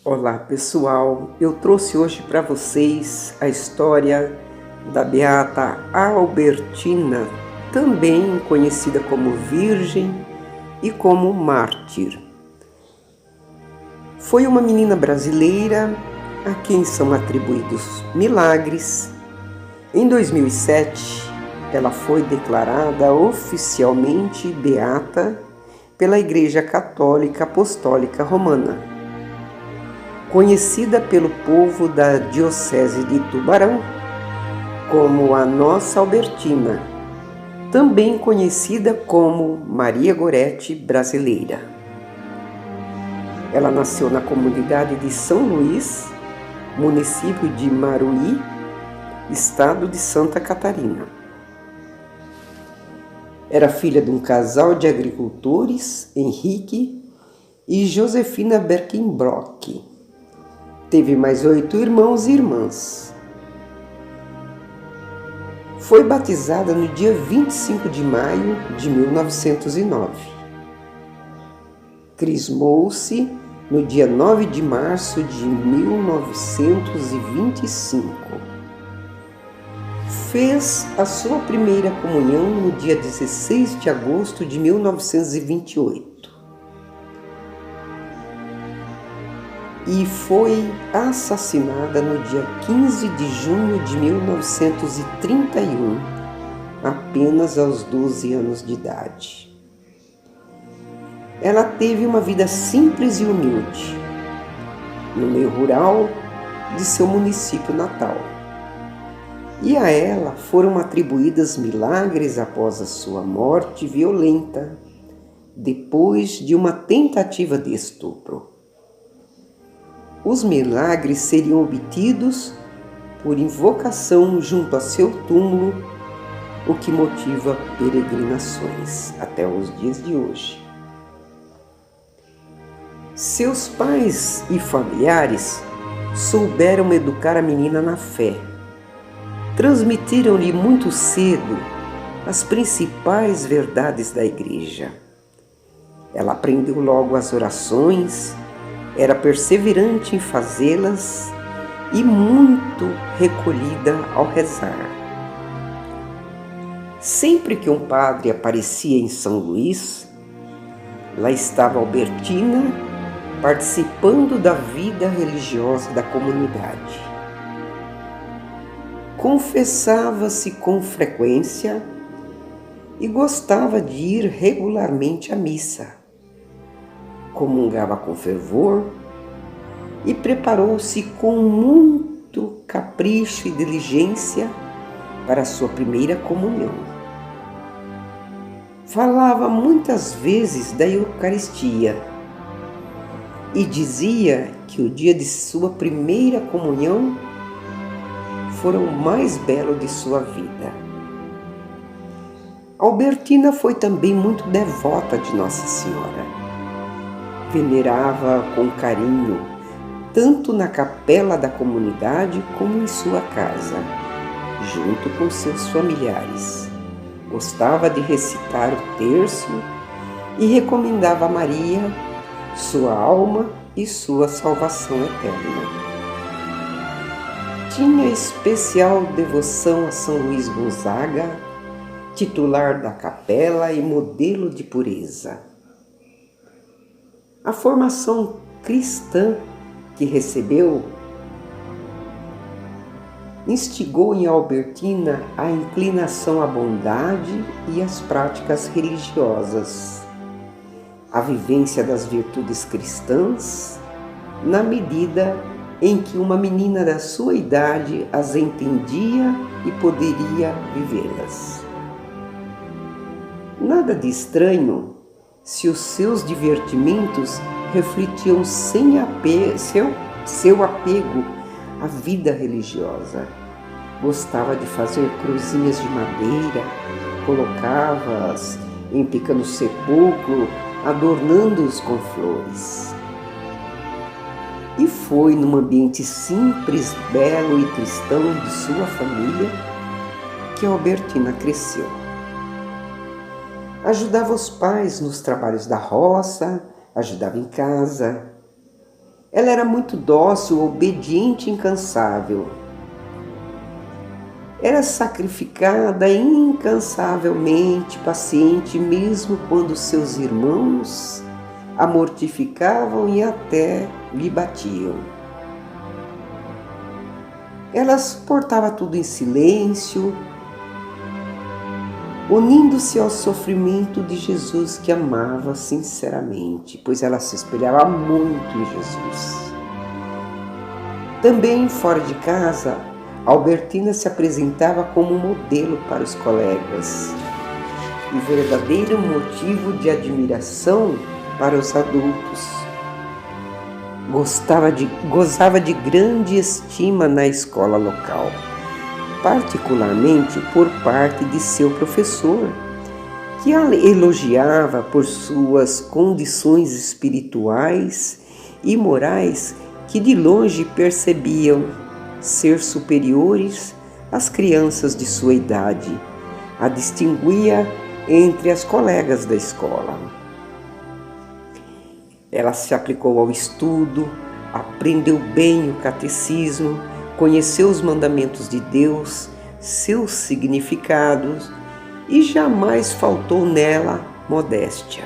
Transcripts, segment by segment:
Olá pessoal, eu trouxe hoje para vocês a história da Beata Albertina, também conhecida como Virgem e como Mártir. Foi uma menina brasileira a quem são atribuídos milagres. Em 2007, ela foi declarada oficialmente beata pela Igreja Católica Apostólica Romana. Conhecida pelo povo da Diocese de Tubarão como a Nossa Albertina, também conhecida como Maria Gorete brasileira. Ela nasceu na comunidade de São Luís, município de Maruí, estado de Santa Catarina. Era filha de um casal de agricultores, Henrique e Josefina Berkenbrock. Teve mais 8 irmãos e irmãs. Foi batizada no dia 25 de maio de 1909. Crismou-se no dia 9 de março de 1925. Fez a sua primeira comunhão no dia 16 de agosto de 1928. E foi assassinada no dia 15 de junho de 1931, apenas aos 12 anos de idade. Ela teve uma vida simples e humilde, no meio rural de seu município natal. E a ela foram atribuídos milagres após a sua morte violenta, depois de uma tentativa de estupro. Os milagres seriam obtidos por invocação junto a seu túmulo, o que motiva peregrinações até os dias de hoje. Seus pais e familiares souberam educar a menina na fé. Transmitiram-lhe muito cedo as principais verdades da igreja. Ela aprendeu logo as orações, era perseverante em fazê-las e muito recolhida ao rezar. Sempre que um padre aparecia em São Luís, lá estava Albertina participando da vida religiosa da comunidade. Confessava-se com frequência e gostava de ir regularmente à missa. Comungava com fervor e preparou-se com muito capricho e diligência para a sua primeira comunhão. Falava muitas vezes da Eucaristia e dizia que o dia de sua primeira comunhão fora o mais belo de sua vida. Albertina foi também muito devota de Nossa Senhora. Venerava com carinho, tanto na capela da comunidade como em sua casa, junto com seus familiares. Gostava de recitar o terço e recomendava a Maria, sua alma e sua salvação eterna. Tinha especial devoção a São Luís Gonzaga, titular da capela e modelo de pureza. A formação cristã que recebeu instigou em Albertina a inclinação à bondade e às práticas religiosas, a vivência das virtudes cristãs, na medida em que uma menina da sua idade as entendia e poderia vivê-las. Nada de estranho se os seus divertimentos refletiam seu apego à vida religiosa. Gostava de fazer cruzinhas de madeira, colocava-as em pequeno sepulcro, adornando-os com flores. E foi num ambiente simples, belo e cristão de sua família que Albertina cresceu. Ajudava os pais nos trabalhos da roça, ajudava em casa. Ela era muito dócil, obediente e incansável. Era sacrificada incansavelmente, paciente, mesmo quando seus irmãos a mortificavam e até lhe batiam. Ela suportava tudo em silêncio, unindo-se ao sofrimento de Jesus, que amava sinceramente, pois ela se espelhava muito em Jesus. Também fora de casa, Albertina se apresentava como modelo para os colegas e verdadeiro motivo de admiração para os adultos. Gozava de grande estima na escola local, particularmente por parte de seu professor, que a elogiava por suas condições espirituais e morais que de longe percebiam ser superiores às crianças de sua idade. A distinguia entre as colegas da escola. Ela se aplicou ao estudo, aprendeu bem o catecismo, conheceu os mandamentos de Deus, seus significados, e jamais faltou nela modéstia.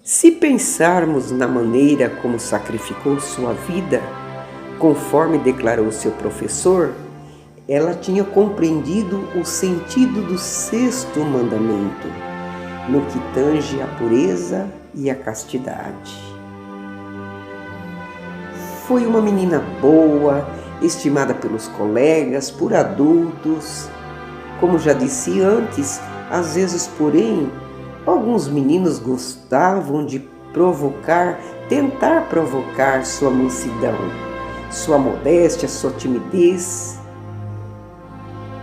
Se pensarmos na maneira como sacrificou sua vida, conforme declarou seu professor, ela tinha compreendido o sentido do 6º mandamento, no que tange à pureza e à castidade. Foi uma menina boa, estimada pelos colegas, por adultos. Como já disse antes, às vezes, porém, alguns meninos gostavam de tentar provocar sua mansidão, sua modéstia, sua timidez,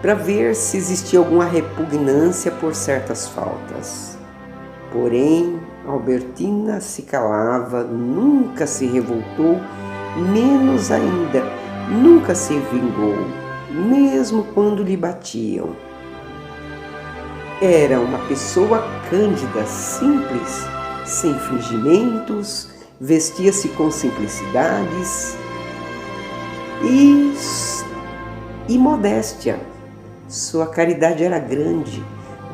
para ver se existia alguma repugnância por certas faltas. Porém, Albertina se calava, nunca se revoltou, menos ainda, nunca se vingou, mesmo quando lhe batiam. Era uma pessoa cândida, simples, sem fingimentos, vestia-se com simplicidades e modéstia. Sua caridade era grande,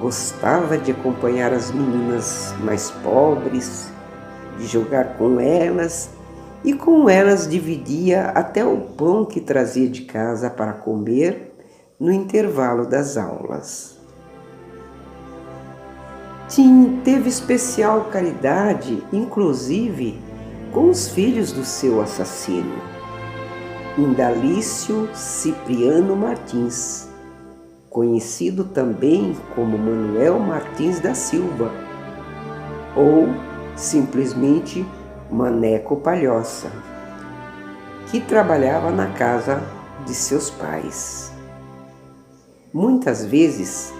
gostava de acompanhar as meninas mais pobres, de jogar com elas, e com elas dividia até o pão que trazia de casa para comer no intervalo das aulas. Teve especial caridade, inclusive, com os filhos do seu assassino, Indalício Cipriano Martins, conhecido também como Manuel Martins da Silva, ou simplesmente Maneco Palhoça, que trabalhava na casa de seus pais. Muitas vezes,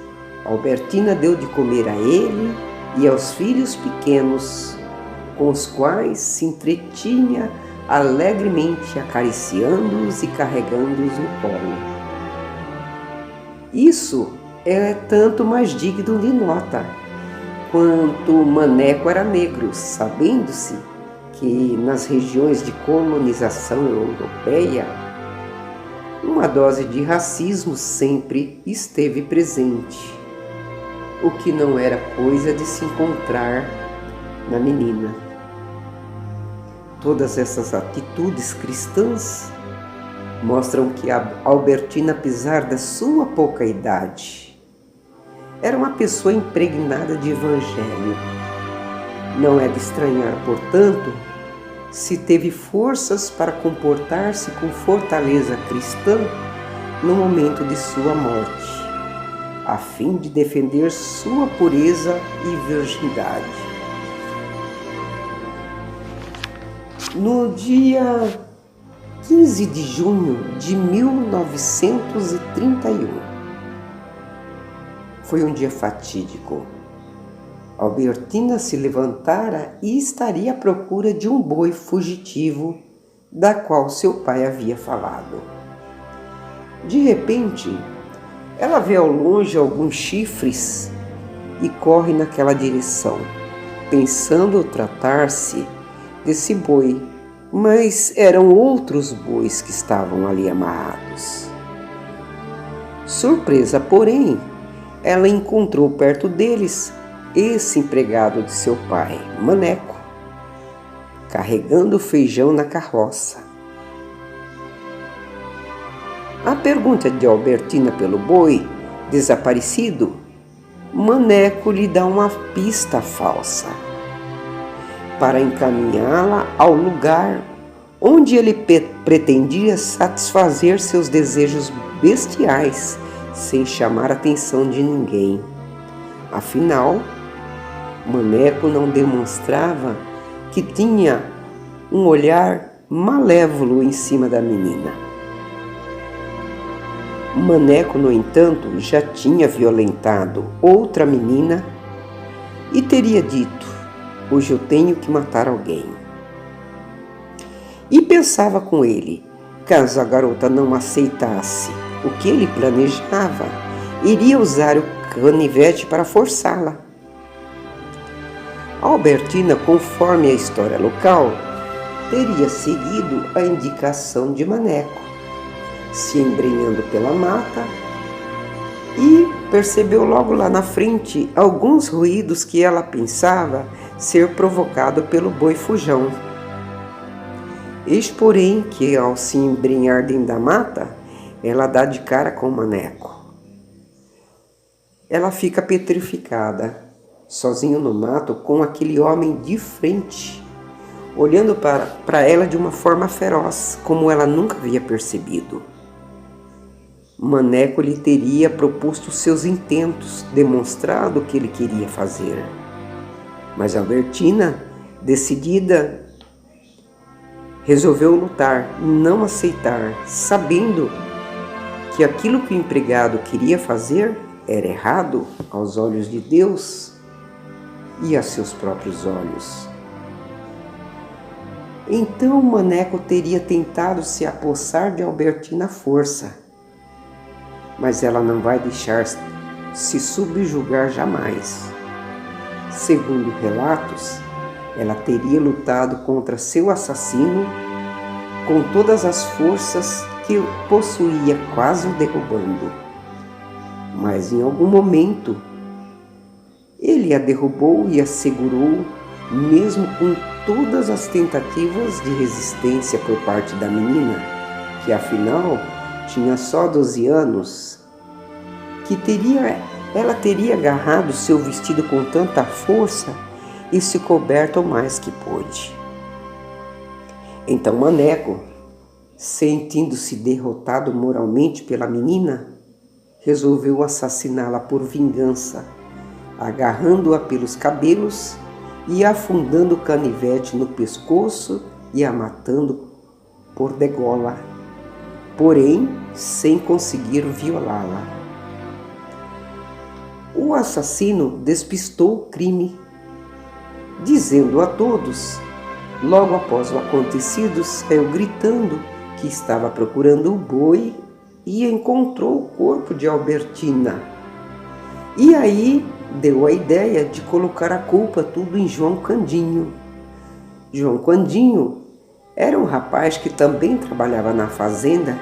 Albertina deu de comer a ele e aos filhos pequenos, com os quais se entretinha alegremente, acariciando-os e carregando-os no colo. Isso é tanto mais digno de nota, quanto Maneco era negro, sabendo-se que nas regiões de colonização europeia, uma dose de racismo sempre esteve presente, o que não era coisa de se encontrar na menina. Todas essas atitudes cristãs mostram que a Albertina, apesar da sua pouca idade, era uma pessoa impregnada de evangelho. Não é de estranhar, portanto, se teve forças para comportar-se com fortaleza cristã no momento de sua morte, a fim de defender sua pureza e virgindade. No dia 15 de junho de 1931, foi um dia fatídico. Albertina se levantara e estaria à procura de um boi fugitivo, da qual seu pai havia falado. De repente, ela vê ao longe alguns chifres e corre naquela direção, pensando tratar-se desse boi, mas eram outros bois que estavam ali amarrados. Surpresa, porém, ela encontrou perto deles esse empregado de seu pai, Maneco, carregando feijão na carroça. À pergunta de Albertina pelo boi desaparecido, Maneco lhe dá uma pista falsa para encaminhá-la ao lugar onde ele pretendia satisfazer seus desejos bestiais sem chamar a atenção de ninguém. Afinal, Maneco não demonstrava que tinha um olhar malévolo em cima da menina. Maneco, no entanto, já tinha violentado outra menina e teria dito: hoje eu tenho que matar alguém. E pensava com ele, caso a garota não aceitasse o que ele planejava, iria usar o canivete para forçá-la. Albertina, conforme a história local, teria seguido a indicação de Maneco, se embrenhando pela mata, e percebeu logo lá na frente alguns ruídos que ela pensava ser provocado pelo boi fujão. Eis, porém, que ao se embrenhar dentro da mata, ela dá de cara com o Maneco. Ela fica petrificada, sozinho no mato, com aquele homem de frente, olhando para ela de uma forma feroz, como ela nunca havia percebido. Maneco lhe teria proposto seus intentos, demonstrado o que ele queria fazer. Mas Albertina, decidida, resolveu lutar, não aceitar, sabendo que aquilo que o empregado queria fazer era errado aos olhos de Deus e a seus próprios olhos. Então Maneco teria tentado se apossar de Albertina à força, mas ela não vai deixar se subjugar jamais. Segundo relatos, ela teria lutado contra seu assassino com todas as forças que possuía, quase o derrubando. Mas em algum momento, ele a derrubou e a segurou, mesmo com todas as tentativas de resistência por parte da menina, que afinal tinha só 12 anos, ela teria agarrado seu vestido com tanta força e se coberto o mais que pôde. Então Maneco, sentindo-se derrotado moralmente pela menina, resolveu assassiná-la por vingança, agarrando-a pelos cabelos e afundando o canivete no pescoço e a matando por degola, porém sem conseguir violá-la. O assassino despistou o crime, dizendo a todos, logo após o acontecido, saiu gritando que estava procurando o boi e encontrou o corpo de Albertina. E aí deu a ideia de colocar a culpa tudo em João Candinho. João Candinho era um rapaz que também trabalhava na fazenda,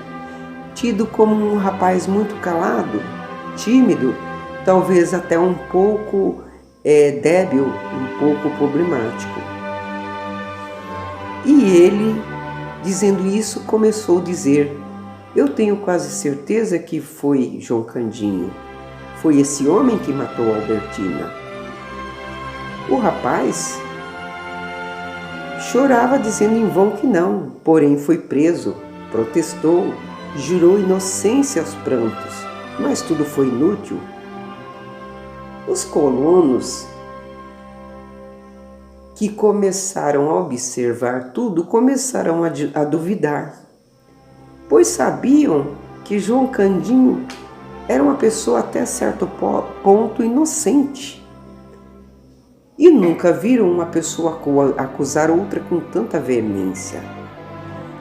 tido como um rapaz muito calado, tímido, talvez até um pouco débil, um pouco problemático. E ele, dizendo isso, começou a dizer: eu tenho quase certeza que foi João Candinho. Foi esse homem que matou Albertina. O rapaz chorava, dizendo em vão que não, porém foi preso, protestou, jurou inocência aos prantos, mas tudo foi inútil. Os colonos, que começaram a observar tudo, começaram a duvidar, pois sabiam que João Candinho era uma pessoa até certo ponto inocente e nunca viram uma pessoa acusar outra com tanta veemência.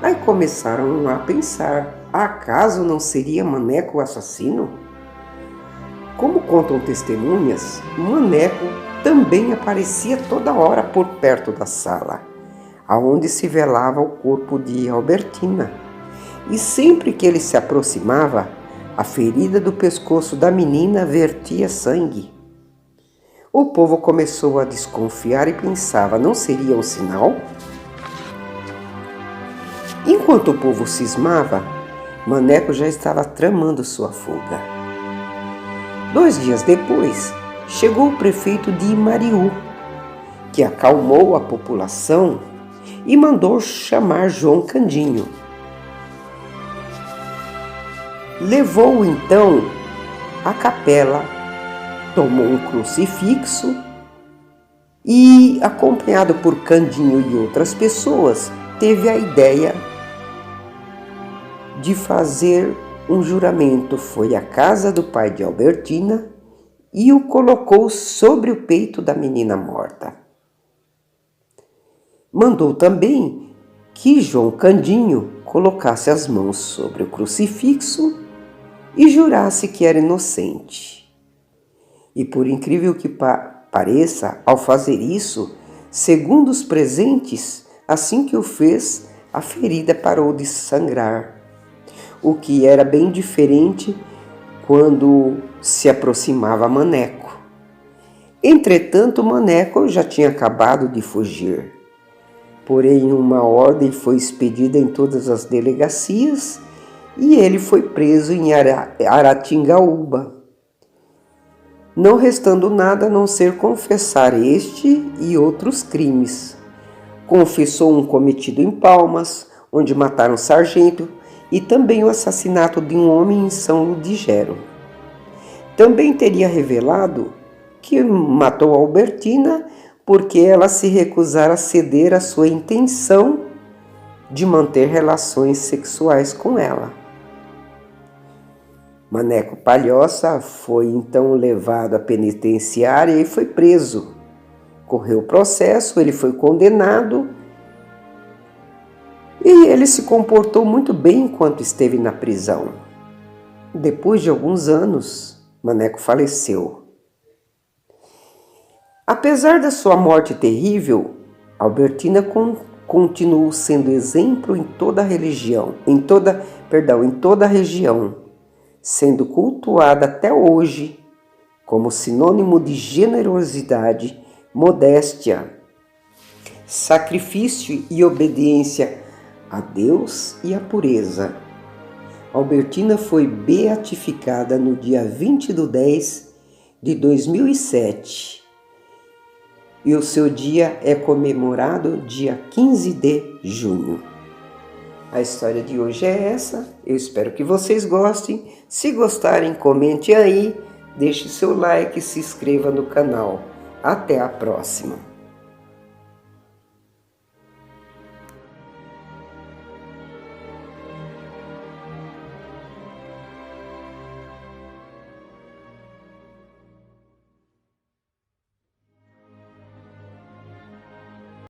Aí começaram a pensar: acaso não seria Maneco o assassino? Como contam testemunhas, Maneco também aparecia toda hora por perto da sala, aonde se velava o corpo de Albertina. E sempre que ele se aproximava, a ferida do pescoço da menina vertia sangue. O povo começou a desconfiar e pensava, não seria um sinal? Enquanto o povo cismava, Maneco já estava tramando sua fuga. 2 dias depois, chegou o prefeito de Imariú, que acalmou a população e mandou chamar João Candinho. Levou-o então à capela, tomou um crucifixo e, acompanhado por Candinho e outras pessoas, teve a ideia de fazer um juramento. Foi à casa do pai de Albertina e o colocou sobre o peito da menina morta. Mandou também que João Candinho colocasse as mãos sobre o crucifixo e jurasse que era inocente. E por incrível que pareça, ao fazer isso, segundo os presentes, assim que o fez, a ferida parou de sangrar, o que era bem diferente quando se aproximava Maneco. Entretanto, Maneco já tinha acabado de fugir. Porém, uma ordem foi expedida em todas as delegacias e ele foi preso em Aratingaúba, não restando nada a não ser confessar este e outros crimes. Confessou um cometido em Palmas, onde mataram um sargento, e também o assassinato de um homem em São Ludgero. Também teria revelado que matou Albertina porque ela se recusara a ceder à sua intenção de manter relações sexuais com ela. Maneco Palhoça foi então levado à penitenciária e foi preso. Correu o processo, ele foi condenado e ele se comportou muito bem enquanto esteve na prisão. Depois de alguns anos, Maneco faleceu. Apesar da sua morte terrível, Albertina continuou sendo exemplo em toda a região, sendo cultuada até hoje como sinônimo de generosidade, modéstia, sacrifício e obediência a Deus e à pureza. Albertina foi beatificada no dia 20/10 de 2007 e o seu dia é comemorado dia 15 de junho. A história de hoje é essa, eu espero que vocês gostem. Se gostarem, comente aí, deixe seu like e se inscreva no canal. Até a próxima!